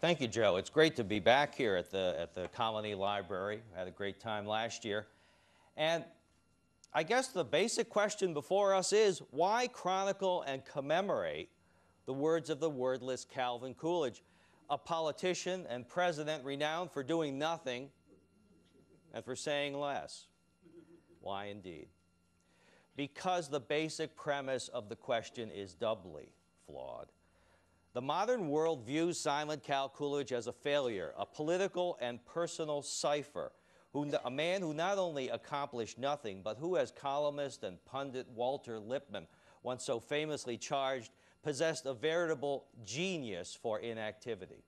Thank you, Joe. It's great to be back here at the Colony Library. I had a great time last year. And I guess the basic question before us is, why chronicle and commemorate the words of the wordless Calvin Coolidge, a politician and president renowned for doing nothing and for saying less? Why indeed? Because the basic premise of the question is doubly flawed. The modern world views Silent Cal Coolidge as a failure, a political and personal cipher, a man who not only accomplished nothing, but who, as columnist and pundit Walter Lippmann once so famously charged, possessed a veritable genius for inactivity.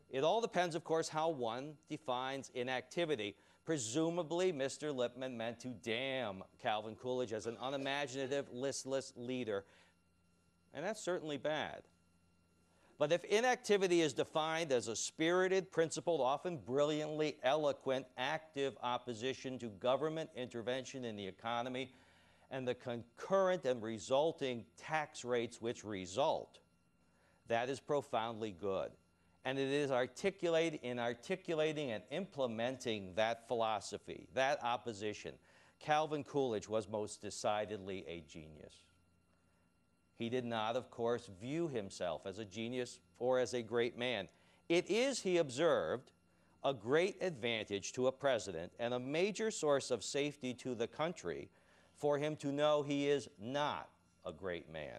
It all depends, of course, how one defines inactivity. Presumably, Mr. Lippmann meant to damn Calvin Coolidge as an unimaginative, listless leader, and that's certainly bad. But if inactivity is defined as a spirited, principled, often brilliantly eloquent, active opposition to government intervention in the economy and the concurrent and resulting tax rates which result, that is profoundly good. And it is in articulating and implementing that philosophy, that opposition, Calvin Coolidge was most decidedly a genius. He did not, of course, view himself as a genius or as a great man. It is, he observed, a great advantage to a president and a major source of safety to the country for him to know he is not a great man.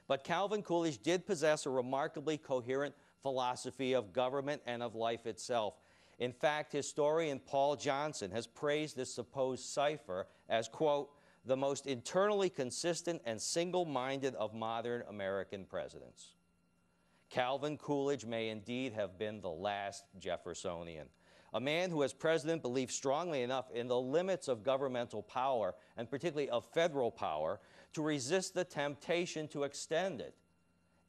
But Calvin Coolidge did possess a remarkably coherent philosophy of government and of life itself. In fact, historian Paul Johnson has praised this supposed cipher as, quote, the most internally consistent and single-minded of modern American presidents. Calvin Coolidge may indeed have been the last Jeffersonian, a man who as president believed strongly enough in the limits of governmental power, and particularly of federal power, to resist the temptation to extend it,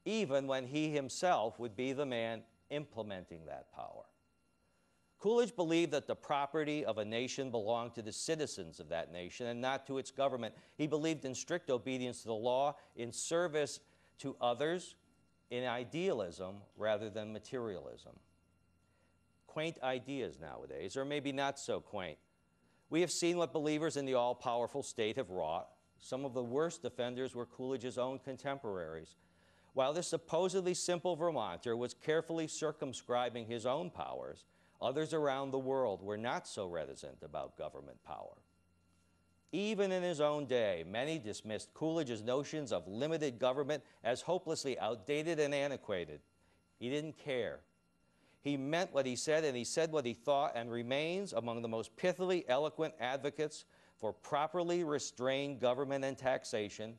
even when he himself would be the man implementing that power. Coolidge believed that the property of a nation belonged to the citizens of that nation and not to its government. He believed in strict obedience to the law, in service to others, in idealism rather than materialism. Quaint ideas nowadays, or maybe not so quaint. We have seen what believers in the all-powerful state have wrought. Some of the worst offenders were Coolidge's own contemporaries. While this supposedly simple Vermonter was carefully circumscribing his own powers, others around the world were not so reticent about government power. Even in his own day, many dismissed Coolidge's notions of limited government as hopelessly outdated and antiquated. He didn't care. He meant what he said, and he said what he thought, and remains among the most pithily eloquent advocates for properly restrained government and taxation,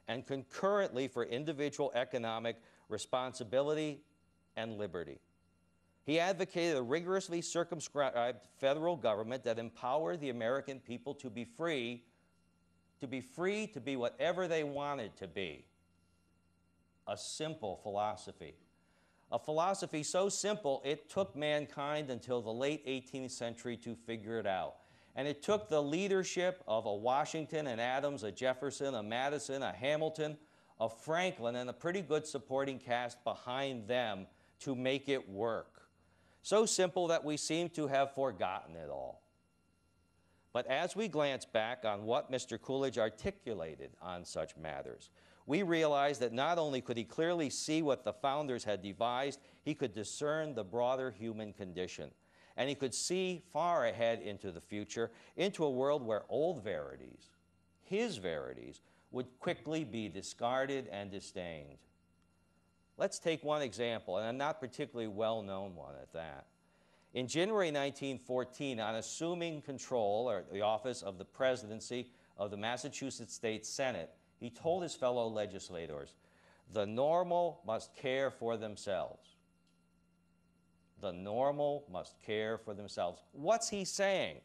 and concurrently for individual economic responsibility and liberty. He advocated a rigorously circumscribed federal government that empowered the American people to be free to be whatever they wanted to be. A simple philosophy. A philosophy so simple it took mankind until the late 18th century to figure it out. And it took the leadership of a Washington, an Adams, a Jefferson, a Madison, a Hamilton, a Franklin, and a pretty good supporting cast behind them to make it work. So simple that we seem to have forgotten it all. But as we glance back on what Mr. Coolidge articulated on such matters, we realize that not only could he clearly see what the founders had devised, he could discern the broader human condition. And he could see far ahead into the future, into a world where old verities, his verities, would quickly be discarded and disdained. Let's take one example, and a not particularly well-known one at that. In January 1914, on assuming control, or the office of the presidency of the Massachusetts State Senate, he told his fellow legislators, "The normal must care for themselves." The normal must care for themselves. What's he saying?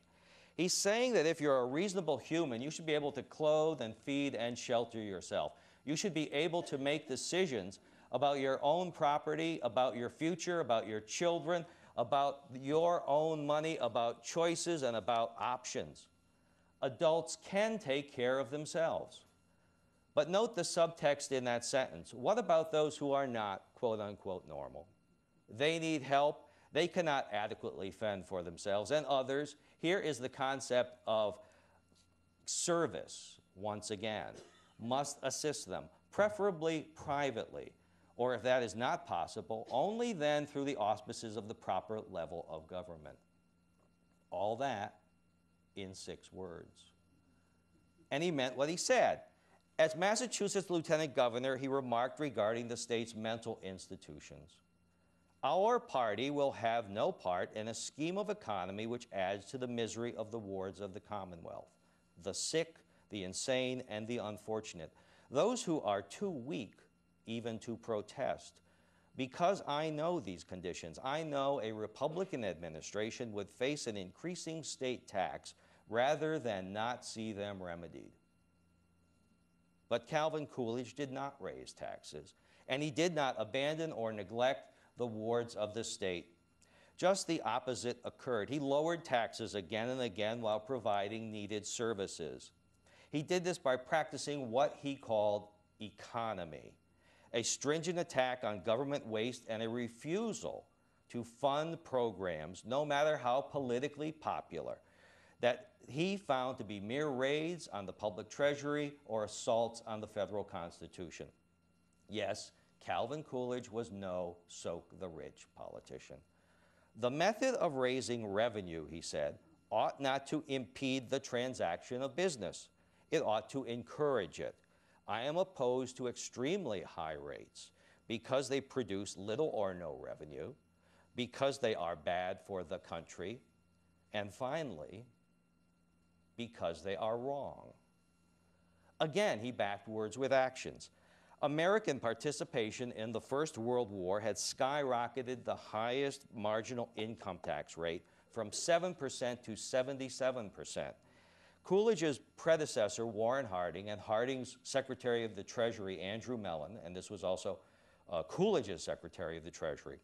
He's saying that if you're a reasonable human, you should be able to clothe and feed and shelter yourself. You should be able to make decisions about your own property, about your future, about your children, about your own money, about choices, and about options. Adults can take care of themselves. But note the subtext in that sentence. What about those who are not quote-unquote normal. They need help. They cannot adequately fend for themselves and others. Here is the concept of service, once again, must assist them, preferably privately, or if that is not possible, only then through the auspices of the proper level of government. All that in 6 words. And he meant what he said. As Massachusetts Lieutenant Governor, he remarked regarding the state's mental institutions, "Our party will have no part in a scheme of economy which adds to the misery of the wards of the Commonwealth, the sick, the insane, and the unfortunate, those who are too weak even to protest. Because I know these conditions, I know a Republican administration would face an increasing state tax rather than not see them remedied." But Calvin Coolidge did not raise taxes, and he did not abandon or neglect the wards of the state. Just the opposite occurred. He lowered taxes again and again while providing needed services. He did this by practicing what he called economy, a stringent attack on government waste and a refusal to fund programs, no matter how politically popular, that he found to be mere raids on the public treasury or assaults on the federal Constitution. Yes, Calvin Coolidge was no soak-the-rich politician. The method of raising revenue, he said, ought not to impede the transaction of business. It ought to encourage it. I am opposed to extremely high rates because they produce little or no revenue, because they are bad for the country, and finally, because they are wrong. Again, he backed words with actions. American participation in the First World War had skyrocketed the highest marginal income tax rate from 7% to 77%. Coolidge's predecessor, Warren Harding, and Harding's Secretary of the Treasury, Andrew Mellon, and this was also Coolidge's Secretary of the Treasury,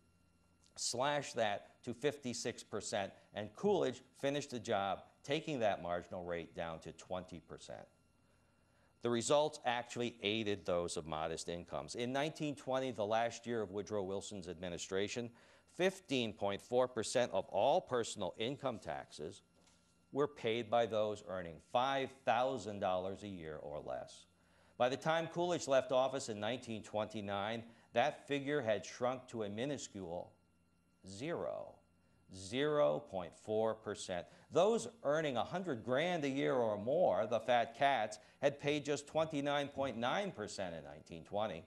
slashed that to 56%, and Coolidge finished the job taking that marginal rate down to 20%. The results actually aided those of modest incomes. In 1920, the last year of Woodrow Wilson's administration, 15.4% of all personal income taxes were paid by those earning $5,000 a year or less. By the time Coolidge left office in 1929, that figure had shrunk to a minuscule 0.4%. Those earning $100,000 a year or more, the fat cats, had paid just 29.9% in 1920.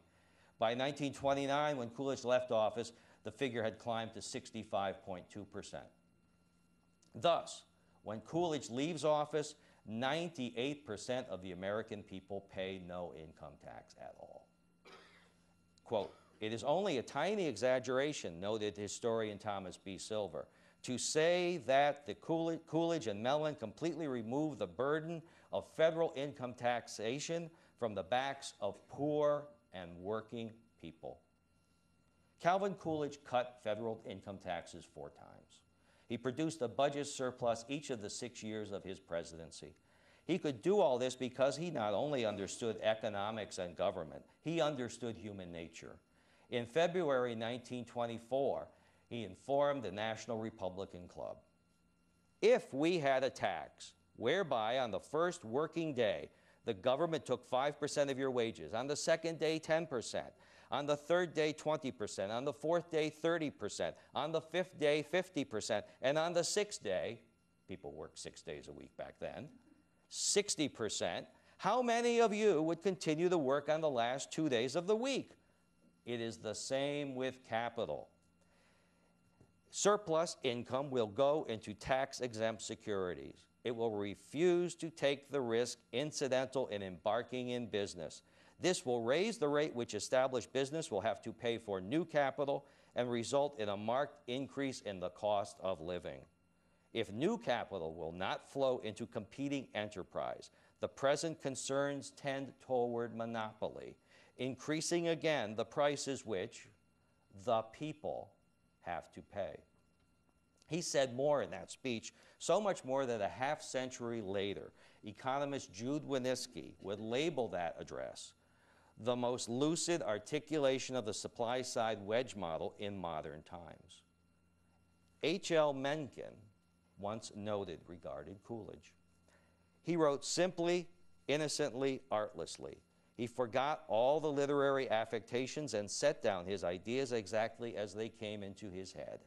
By 1929, when Coolidge left office, the figure had climbed to 65.2%. Thus, when Coolidge leaves office, 98% of the American people pay no income tax at all. Quote, "It is only a tiny exaggeration," noted historian Thomas B. Silver, "to say that the Coolidge and Mellon completely removed the burden of federal income taxation from the backs of poor and working people." Calvin Coolidge cut federal income taxes 4 times. He produced a budget surplus each of the 6 years of his presidency. He could do all this because he not only understood economics and government, he understood human nature. In February 1924, he informed the National Republican Club, "If we had a tax whereby on the first working day the government took 5% of your wages, on the second day 10%, on the third day 20%, on the fourth day 30%, on the fifth day 50%, and on the sixth day," people worked 6 days a week back then, 60%, how many of you would continue to work on the last 2 days of the week? It is the same with capital. Surplus income will go into tax-exempt securities. It will refuse to take the risk incidental in embarking in business. This will raise the rate which established business will have to pay for new capital and result in a marked increase in the cost of living. If new capital will not flow into competing enterprise, the present concerns tend toward monopoly, increasing again the prices which the people have to pay. He said more in that speech, so much more that a half-century later, economist Jude Wanniski would label that address the most lucid articulation of the supply-side wedge model in modern times. H.L. Mencken once noted regarding Coolidge. He wrote simply, innocently, artlessly. He forgot all the literary affectations and set down his ideas exactly as they came into his head.